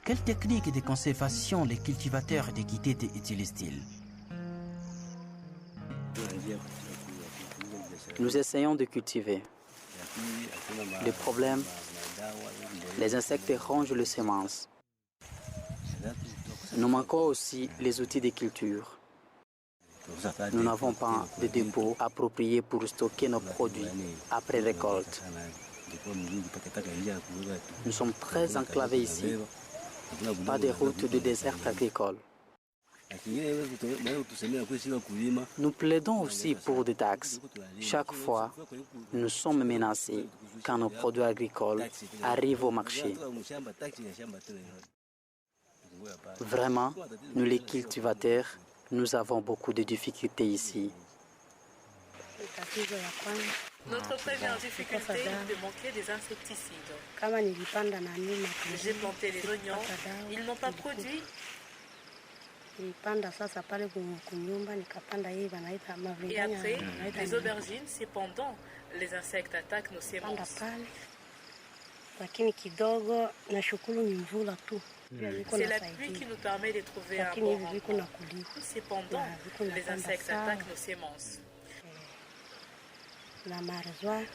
Quelles techniques de conservation les cultivateurs de Kitete utilisent-ils? Nous essayons de cultiver. Le problème, les insectes rongent les semences. Nous manquons aussi les outils de culture. Nous n'avons pas de dépôt approprié pour stocker nos produits après récolte. Nous sommes très enclavés ici. Pas de route de désert agricole. Nous plaidons aussi pour des taxes. Chaque fois, nous sommes menacés quand nos produits agricoles arrivent au marché. Vraiment, nous les cultivateurs, nous avons beaucoup de difficultés ici. Notre première difficulté est de manquer des insecticides. J'ai planté les oignons, ils n'ont pas produit. Et après, les aubergines, cependant, les insectes attaquent nos semences. C'est la pluie qui nous permet de trouver un bon rendement. Cependant, les insectes attaquent nos semences.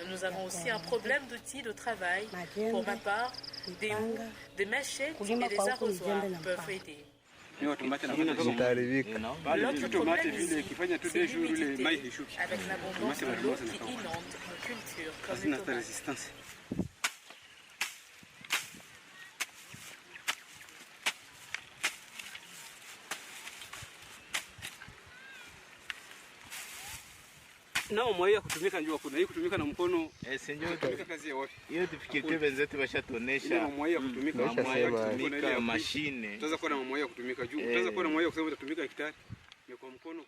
Nous avons aussi un problème d'outils de travail. Pour ma part, des houes, des mèchettes et des arrosoirs peuvent aider. L'autre problème ici, c'est l'humidité, avec l'abondance de l'eau qui inonde nos cultures comme les tomates. Nao mwaya kutumika njua kuna hii kutumika na mkono kutumika kazi ya wapi hiyo difficulty wenzetu washatuonesha mwaya kutumika mashine tutaweza kuwa na mwaya kutumika juu tutaweza kuwa na mwaya kusema utatumika hektari ni kwa mkono.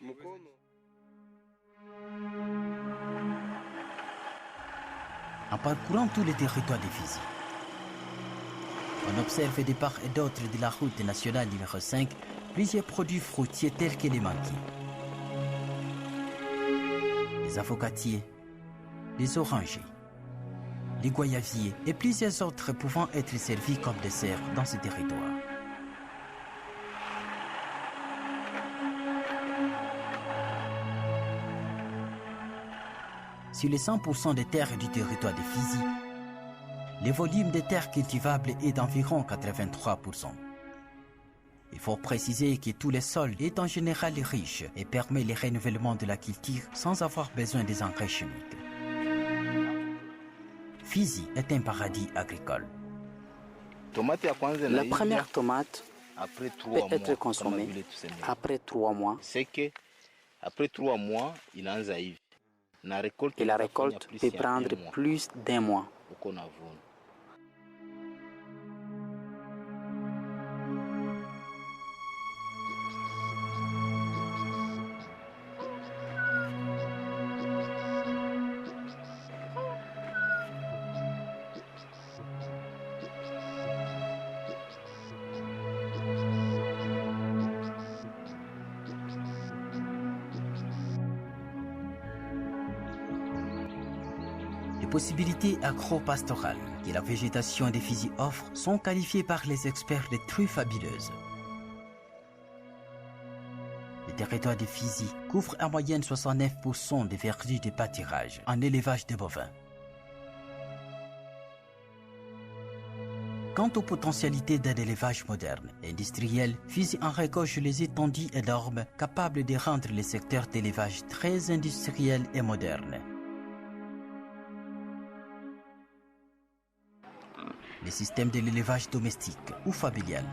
En parcourant tous les territoires de Fizi, on observe de part et d'autre de la route nationale numéro 5 plusieurs produits fruitiers tels que les manguiers, les avocatiers, les orangers, les goyaviers et plusieurs autres pouvant être servis comme dessert dans ce territoire. Sur les 100% des terres du territoire de Fizi, le volume des terres cultivables est d'environ 83%. Il faut préciser que tous les sols est en général riche et permet le renouvellement de la culture sans avoir besoin des engrais chimiques. Fizi est un paradis agricole. La première tomate peut être consommée après 3 mois. C'est que après 3 mois, il en a et la récolte peut prendre plus d'1 mois. Les possibilités agro-pastorales que la végétation des Fizi offre sont qualifiées par les experts de très fabuleuses. Le territoire de Fizi couvre en moyenne 69% des verdures de pâturage en élevage de bovins. Quant aux potentialités d'un élevage moderne et industriel, Fizi en recoche les étendues énormes capables de rendre le secteur d'élevage très industriel et moderne. Le système de l'élevage domestique ou familial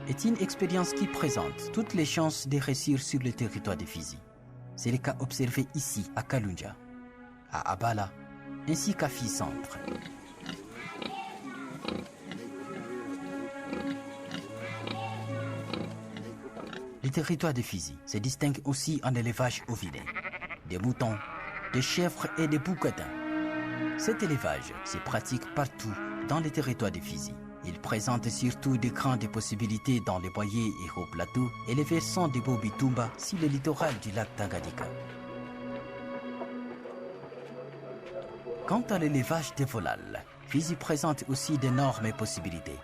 est une expérience qui présente toutes les chances de réussir sur le territoire de Fizi. C'est le cas observé ici à Kalunja, à Abala, ainsi qu'à Fizi Centre. Le territoire de Fizi se distingue aussi en élevage oviné, des moutons, des chèvres et des bouquetins. Cet élevage se pratique partout dans les territoires de Fizi. Il présente surtout de grandes possibilités dans les boyers et hauts plateaux et les versants de Bobitumba sur le littoral du lac Tanganyika. Quant à l'élevage des volailles, Fizi présente aussi d'énormes possibilités.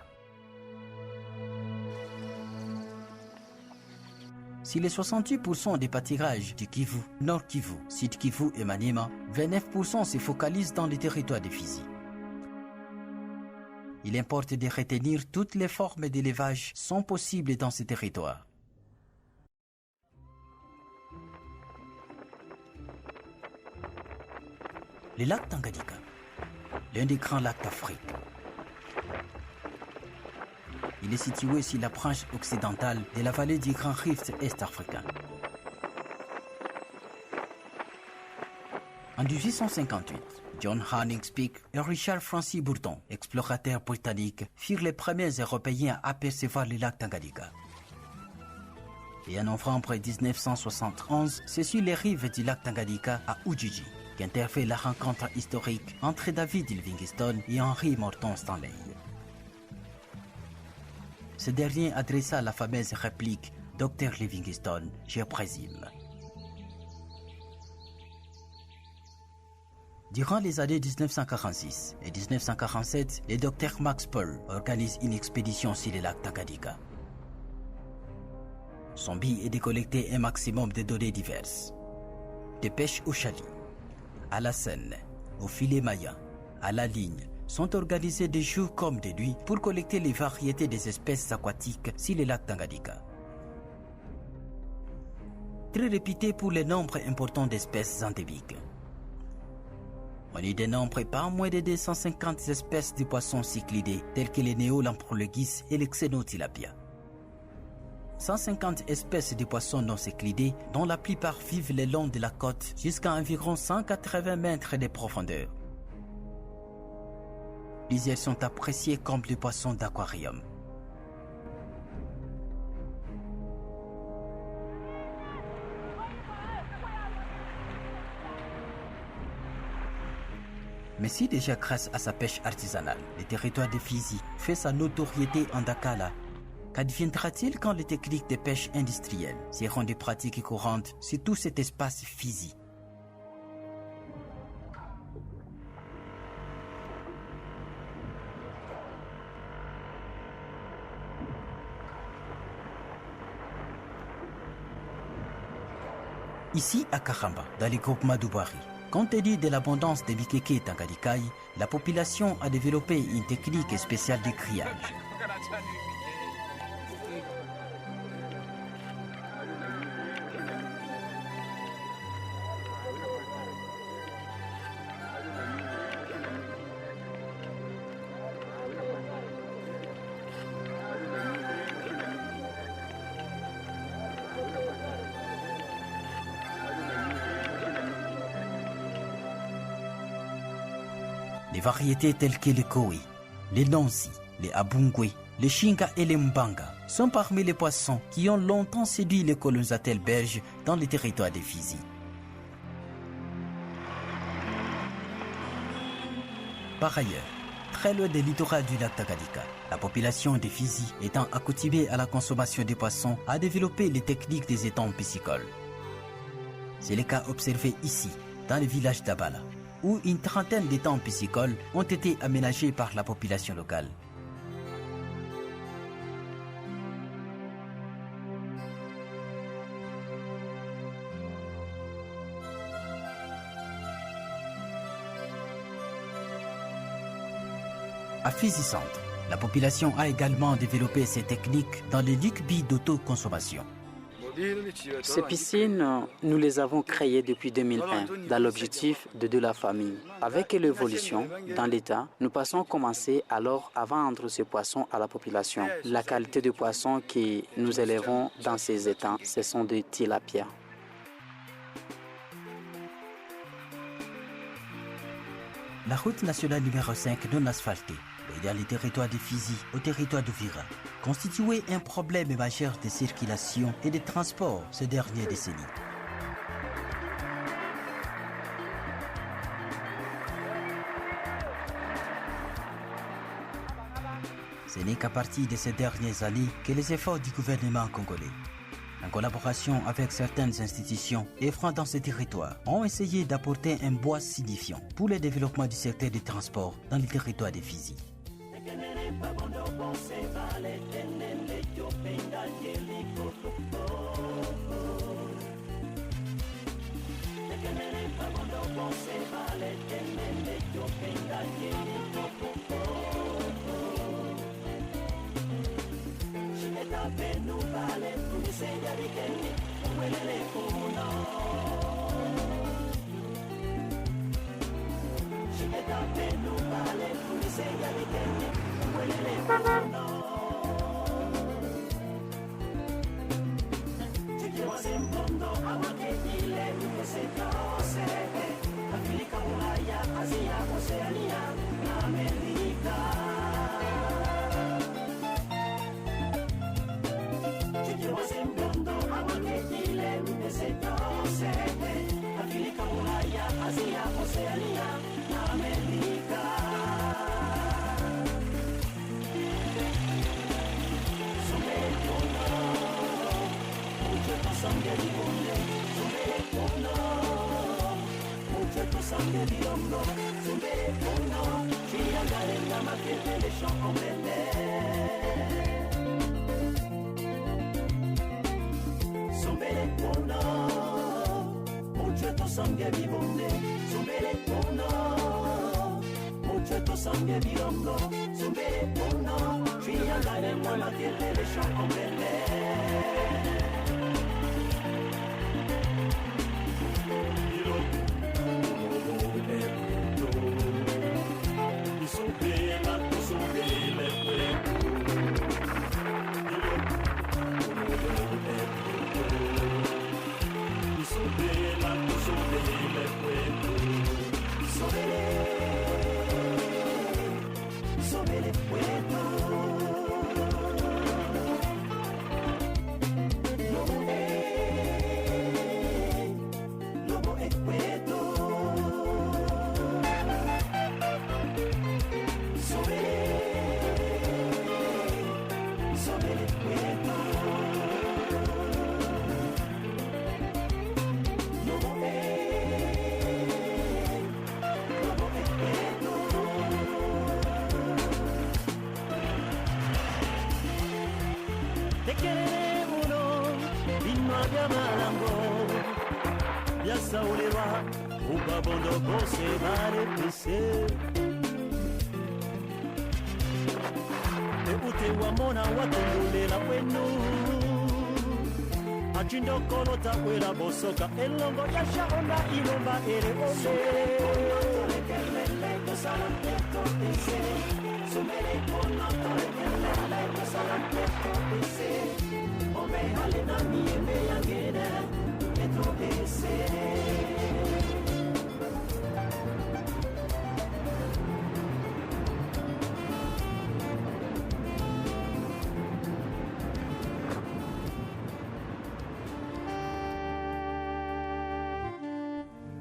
Si les 68% des pâturages du Kivu, Nord Kivu, Sud Kivu et Maniema, 29% se focalisent dans les territoires de Fizi. Il importe de retenir toutes les formes d'élevage sont possibles dans ces territoires. Le lac Tanganyika, l'un des grands lacs d'Afrique. Il est situé sur la branche occidentale de la vallée du Grand Rift est-africain. En 1858, John Harding Speke et Richard Francis Bourdon, explorateurs britanniques, furent les premiers Européens à apercevoir le lac Tanganyika. Et en novembre 1971, c'est sur les rives du lac Tanganyika à Ujiji qu'interfait la rencontre historique entre David Livingstone et Henry Morton Stanley. Ce dernier adressa la fameuse réplique « Dr Livingstone, je présume ». Durant les années 1946 et 1947, le Dr Max Pearl organise une expédition sur le lac Tanganyika. Son but est de collecter un maximum de données diverses. Des pêches au chalut, à la Seine, au filet Maya, à la ligne, sont organisés de jour comme de nuit pour collecter les variétés des espèces aquatiques sur le lac Tanganyika. Très réputé pour le nombre important d'espèces endémiques. On y dénombre pas moins de 250 espèces de poissons cyclidés tels que les néolamprologus et les xénotilapia. 150 espèces de poissons non cyclidés dont la plupart vivent le long de la côte jusqu'à environ 180 mètres de profondeur. Plusieurs sont appréciés comme des poissons d'aquarium. Mais si déjà grâce à sa pêche artisanale, le territoire de Fizi fait sa notoriété en Dakala, qu'adviendra-t-il quand les techniques de pêche industrielle seront des pratiques courantes sur tout cet espace Fizi? Ici à Karamba, dans les groupements d'Oubari, compte tenu de l'abondance des Bikeke Tanganyika, la population a développé une technique spéciale de grillage. Les variétés telles que les koi, les nonsi, les abungwe, les shinga et les mbanga sont parmi les poissons qui ont longtemps séduit les colonisateurs belges dans les territoires de Fizi. Par ailleurs, très loin des littoraux du lac Tanganyika, la population de Fizi étant accoutumée à la consommation des poissons a développé les techniques des étangs piscicoles. C'est le cas observé ici, dans le village d'Abala, où une trentaine d'étangs piscicoles ont été aménagés par la population locale. À Fizi Centre, la population a également développé ces techniques dans les lukbi d'autoconsommation. Ces piscines, nous les avons créées depuis 2001 dans l'objectif de la famille. Avec l'évolution dans l'État, nous passons commencer alors à vendre ces poissons à la population. La qualité de poissons que nous élevons dans ces étangs, ce sont des tilapia. La route nationale numéro 5 non asphaltée, reliant les territoires de Fizi au territoire d'Uvira, constituait un problème majeur de circulation et de transport ces dernières décennies. Ce n'est qu'à partir de ces dernières années que les efforts du gouvernement congolais, en collaboration avec certaines institutions œuvrant dans ces territoires, ont essayé d'apporter un poids signifiant pour le développement du secteur du transport dans les territoires de Fizi. Bosoka elongo ya shaonda ilomba ere ose sumere kono tore kelele kusala peto ese ome halena mieme yangere petro ese.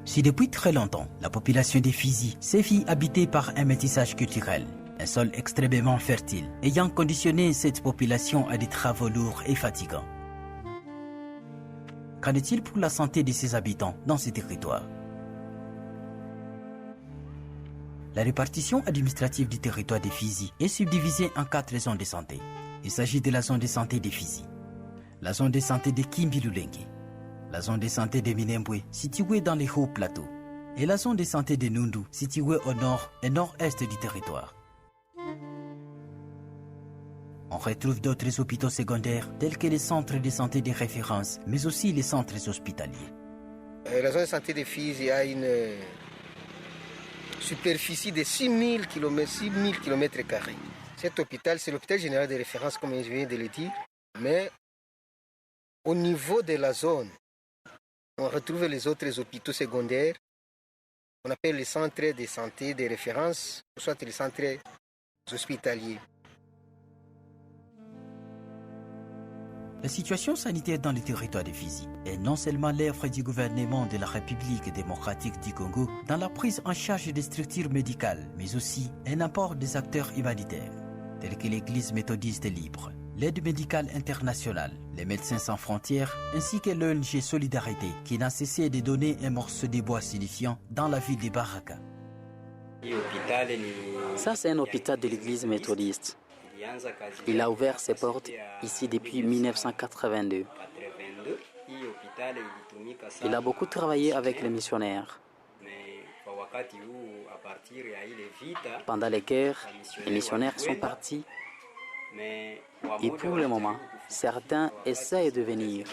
Si depuis très longtemps, la population des Fizi s'est vue habitée par un métissage culturel, un sol extrêmement fertile, ayant conditionné cette population à des travaux lourds et fatigants. Qu'en est-il pour la santé de ses habitants dans ces territoires? La répartition administrative du territoire des Fizi est subdivisée en 4 zones de santé. Il s'agit de la zone de santé des Fizi, la zone de santé de Kimbilulengi, la zone de santé de Minembwe, située dans les hauts plateaux, et la zone de santé de Nundu, située au nord et nord-est du territoire. On retrouve d'autres hôpitaux secondaires, tels que les centres de santé de référence, mais aussi les centres hospitaliers. La zone de santé des Fizi a une superficie de 6000 km². Cet hôpital, c'est l'hôpital général de référence, comme je viens de le dire, mais au niveau de la zone, on retrouve les autres hôpitaux secondaires, on appelle les centres de santé de référence, soit les centres hospitaliers. La situation sanitaire dans le territoire de Fizi est non seulement l'œuvre du gouvernement de la République démocratique du Congo dans la prise en charge des structures médicales, mais aussi un apport des acteurs humanitaires, tels que l'Église méthodiste libre, l'aide médicale internationale, les Médecins sans frontières, ainsi que l'ONG Solidarité, qui n'a cessé de donner un morceau de bois signifiant dans la ville de Baraka. Ça, c'est un hôpital de l'Église méthodiste. Il a ouvert ses portes ici depuis 1982. Il a beaucoup travaillé avec les missionnaires. Pendant les guerres, les missionnaires sont partis. Et pour le moment, certains essayent de venir.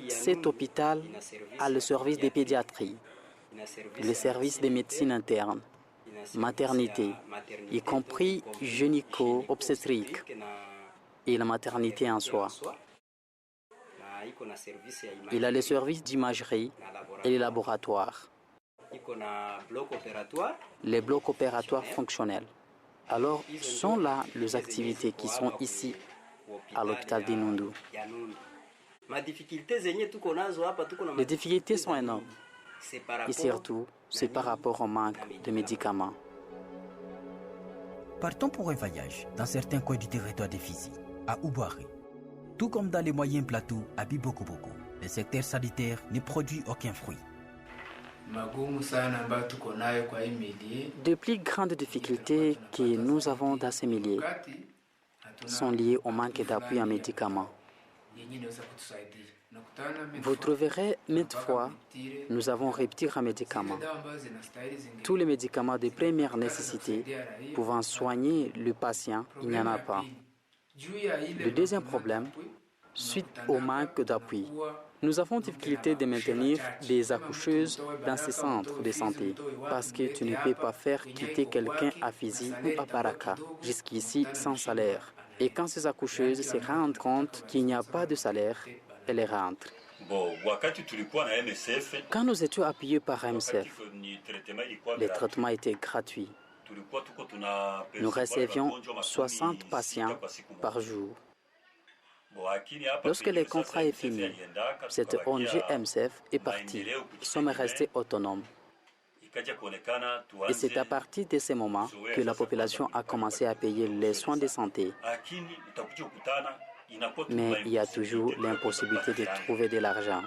Cet hôpital a le service de pédiatrie, le service de médecine interne, maternité, y compris gynéco-obstétrique et la maternité en soi. Il a le service d'imagerie et les laboratoires. Les blocs opératoires fonctionnels. Alors, sont là les activités qui sont ici à l'hôpital d'Inundu. Les difficultés sont énormes. Et surtout, c'est par rapport au manque de médicaments. Partons pour un voyage dans certains coins du territoire de Fizi, à Ouboari. Tout comme dans les moyens plateaux à Bibokoboko, le secteur sanitaire ne produit aucun fruit. De plus grandes difficultés que nous avons dans ces milieux sont liées au manque d'appui en médicaments. Vous trouverez maintes fois, nous avons rupture en médicaments. Tous les médicaments de première nécessité pouvant soigner le patient, il n'y en a pas. Le deuxième problème, suite au manque d'appui, nous avons difficulté de maintenir des accoucheuses dans ces centres de santé parce que tu ne peux pas faire quitter quelqu'un à Fizi ou à Baraka jusqu'ici sans salaire. Et quand ces accoucheuses se rendent compte qu'il n'y a pas de salaire, elles rentrent. Quand nous étions appuyés par MSF, les traitements étaient gratuits. Nous recevions 60 patients par jour. Lorsque le contrat est fini, cette ONG MSF est partie. Nous sommes restés autonomes. Et c'est à partir de ce moment que la population a commencé à payer les soins de santé. Mais il y a toujours l'impossibilité de trouver de l'argent.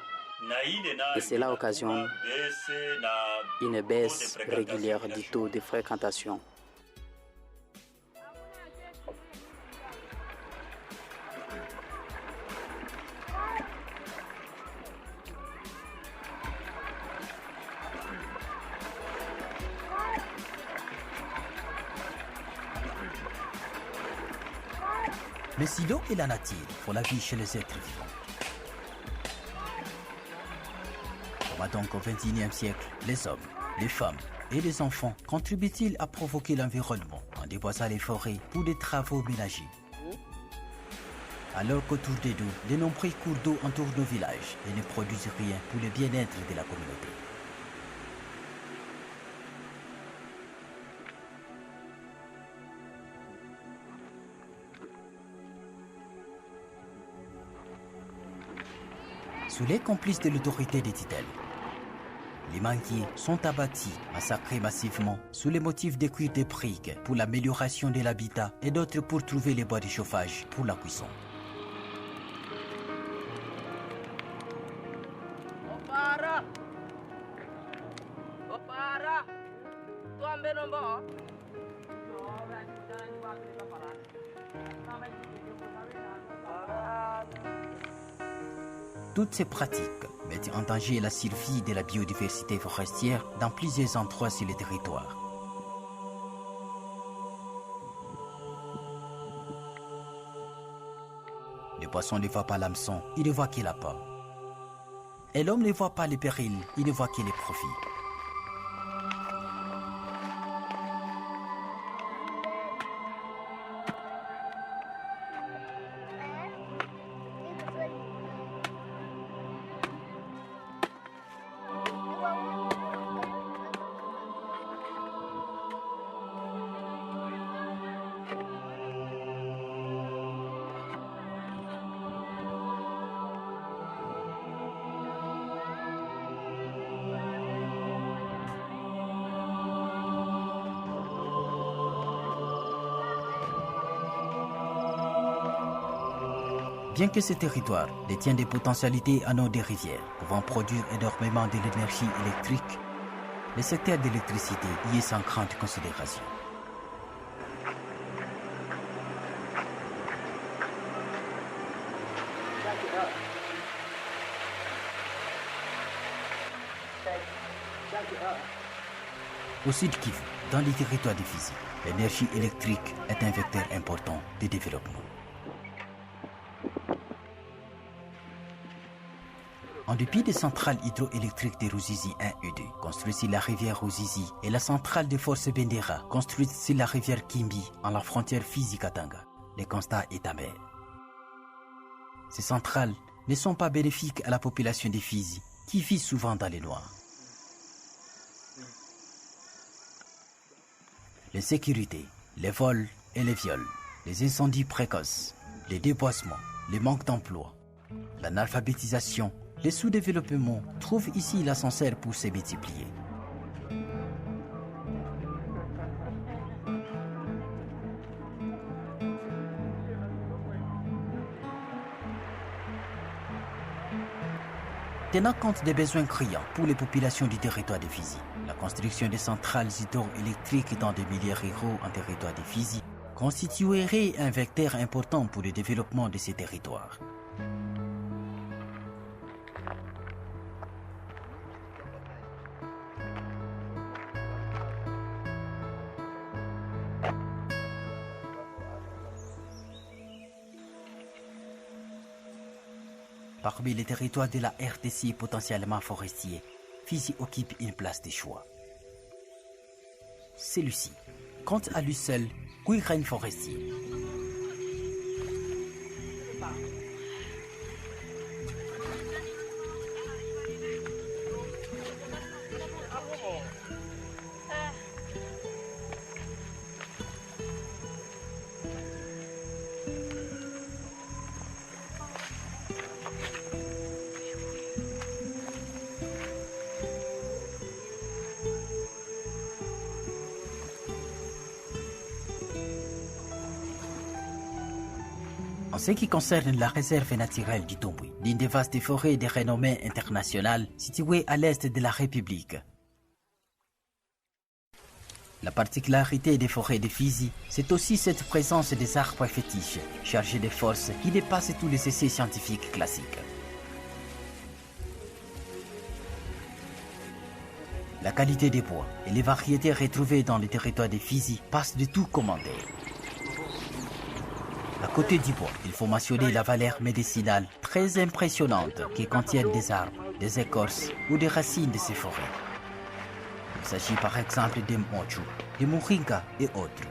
Et cela occasionne une baisse régulière du taux de fréquentation. Le silo et la nature pour la vie chez les êtres vivants. Comment donc au XXIe siècle, les hommes, les femmes et les enfants contribuent-ils à provoquer l'environnement en déboisant les forêts pour des travaux ménagers? Alors qu'autour des deux, de nombreux cours d'eau entourent nos villages et ne produisent rien pour le bien-être de la communauté. Sous les complices de l'autorité des Titels, les manguiers sont abattus, massacrés massivement sous les motifs de cuir des briques pour l'amélioration de l'habitat et d'autres pour trouver les bois de chauffage pour la cuisson. Toutes ces pratiques mettent en danger la survie de la biodiversité forestière dans plusieurs endroits sur le territoire. Le poisson ne voit pas l'hameçon, il ne voit que l'appât. Et l'homme ne voit pas les périls, il ne voit que les profits. Bien que ce territoire détienne des potentialités en eau des rivières, pouvant produire énormément de l'énergie électrique, le secteur de l'électricité y est sans grande considération. Au sud Kivu, dans les territoires de Fizi, l'énergie électrique est un vecteur important de développement. En dépit des centrales hydroélectriques de Ruzizi 1 et 2, construites sur la rivière Ruzizi, et la centrale de force Bendera, construite sur la rivière Kimbi, en la frontière Fizi-Katanga, le constat est amer. Ces centrales ne sont pas bénéfiques à la population de Fizi, qui vit souvent dans les noirs. L'insécurité, les vols et les viols, les incendies précoces, les déboisements, le manque d'emploi, l'analphabétisation, le sous-développement trouvent ici l'ascenseur pour se multiplier. Tenant compte des besoins criants pour les populations du territoire de Fizi, la construction des centrales hydroélectriques dans des milieux ruraux en territoire de Fizi constituerait un vecteur important pour le développement de ces territoires. Parmi les territoires de la RDC potentiellement forestiers, Fizi occupe une place de choix. Celui-ci compte à lui seul 8 règnes forestiers. En ce qui concerne la réserve naturelle du Tombouy, l'une des vastes forêts de renommée internationale située à l'est de la République. La particularité des forêts de Fizi, c'est aussi cette présence des arbres fétiches, chargés de forces qui dépassent tous les essais scientifiques classiques. La qualité des bois et les variétés retrouvées dans les territoires de Fizi passent de tout commentaire. À côté du bois, il faut mentionner la valeur médicinale très impressionnante qui contient des arbres, des écorces ou des racines de ces forêts. Il s'agit par exemple des mochu, des moringa et autres.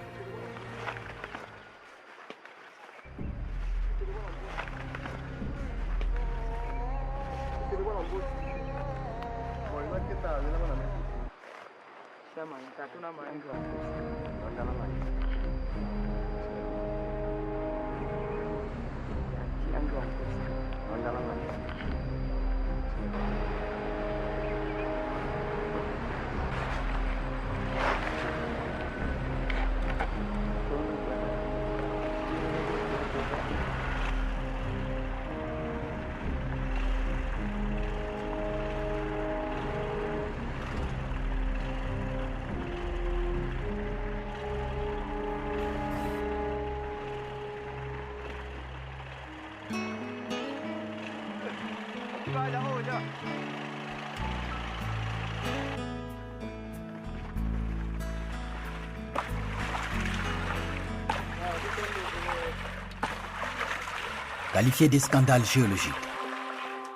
Qualifié de scandale géologique,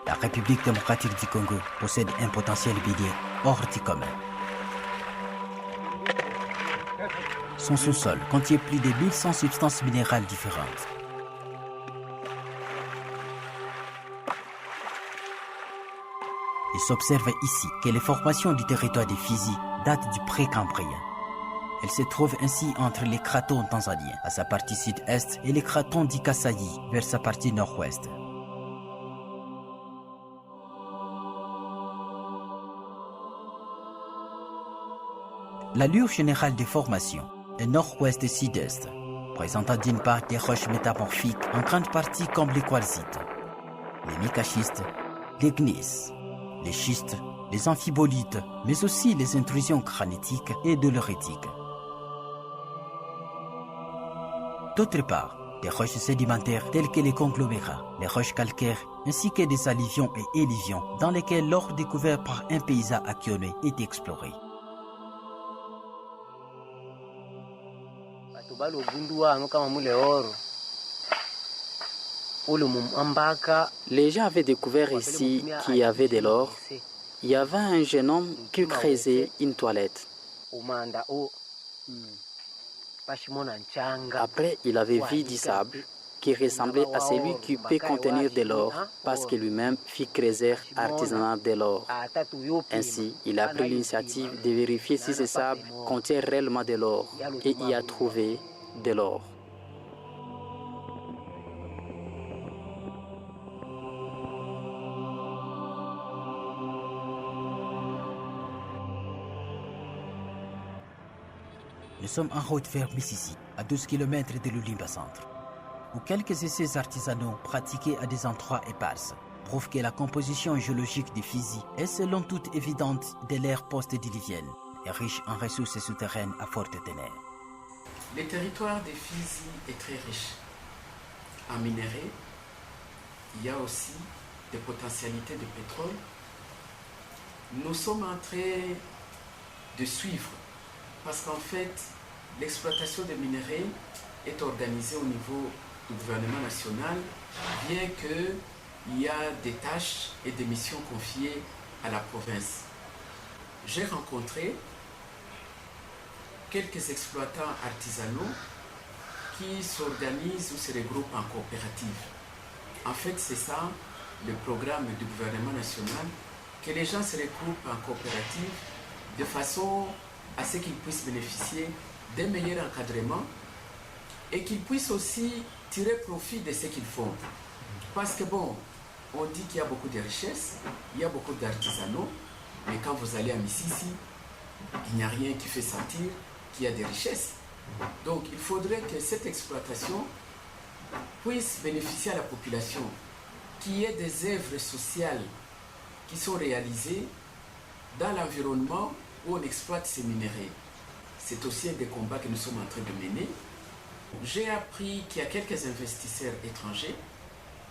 la République démocratique du Congo possède un potentiel minier hors du commun. Son sous-sol contient plus de 1100 substances minérales différentes. Il s'observe ici que les formations du territoire de Fizi datent du pré-cambrien. Elle se trouve ainsi entre les cratons tanzaniens à sa partie sud-est et les cratons d'Ikasayi vers sa partie nord-ouest. L'allure générale des formations est nord-ouest et sud-est, présentant d'une part des roches métamorphiques en grande partie comme les quartzites, les micachistes, les gneiss, les schistes, les amphibolites, mais aussi les intrusions granétiques et dolomitiques. D'autre part, des roches sédimentaires telles que les conglomérats, les roches calcaires, ainsi que des alluvions et éluvions dans lesquels l'or découvert par un paysan akionais est exploré. Les gens avaient découvert ici qu'il y avait de l'or. Il y avait un jeune homme qui creusait une toilette. Après, il avait vu du sable qui ressemblait à celui qui peut contenir de l'or parce que lui-même fit creuser artisanal de l'or. Ainsi, il a pris l'initiative de vérifier si ce sable contient réellement de l'or et y a trouvé de l'or. Nous sommes en route vers Mississi, à 12 km de l'Ulimba Centre, où quelques essais artisanaux pratiqués à des endroits épars prouvent que la composition géologique des Fizi est selon toute évidente de l'ère post-diluvienne et riche en ressources souterraines à forte teneur. Le territoire des Fizi est très riche en minerais. Il y a aussi des potentialités de pétrole. Nous sommes en train de suivre parce qu'en fait, l'exploitation des minerais est organisée au niveau du gouvernement national, bien qu'il y a des tâches et des missions confiées à la province. J'ai rencontré quelques exploitants artisanaux qui s'organisent ou se regroupent en coopérative. En fait, c'est ça le programme du gouvernement national, que les gens se regroupent en coopérative de façon à ce qu'ils puissent bénéficier d'un meilleur encadrement et qu'ils puissent aussi tirer profit de ce qu'ils font. Parce que bon, on dit qu'il y a beaucoup de richesses, il y a beaucoup d'artisanaux, mais quand vous allez à Mississi, il n'y a rien qui fait sentir qu'il y a des richesses. Donc il faudrait que cette exploitation puisse bénéficier à la population, qu'il y ait des œuvres sociales qui sont réalisées dans l'environnement où on exploite ces minéraux. C'est aussi un des combats que nous sommes en train de mener. J'ai appris qu'il y a quelques investisseurs étrangers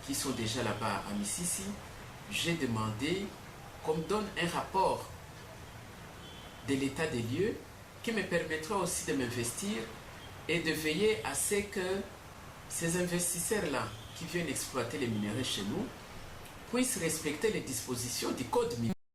qui sont déjà là-bas à Mississi. J'ai demandé qu'on me donne un rapport de l'état des lieux qui me permettra aussi de m'investir et de veiller à ce que ces investisseurs-là qui viennent exploiter les minéraux chez nous puissent respecter les dispositions du code minier.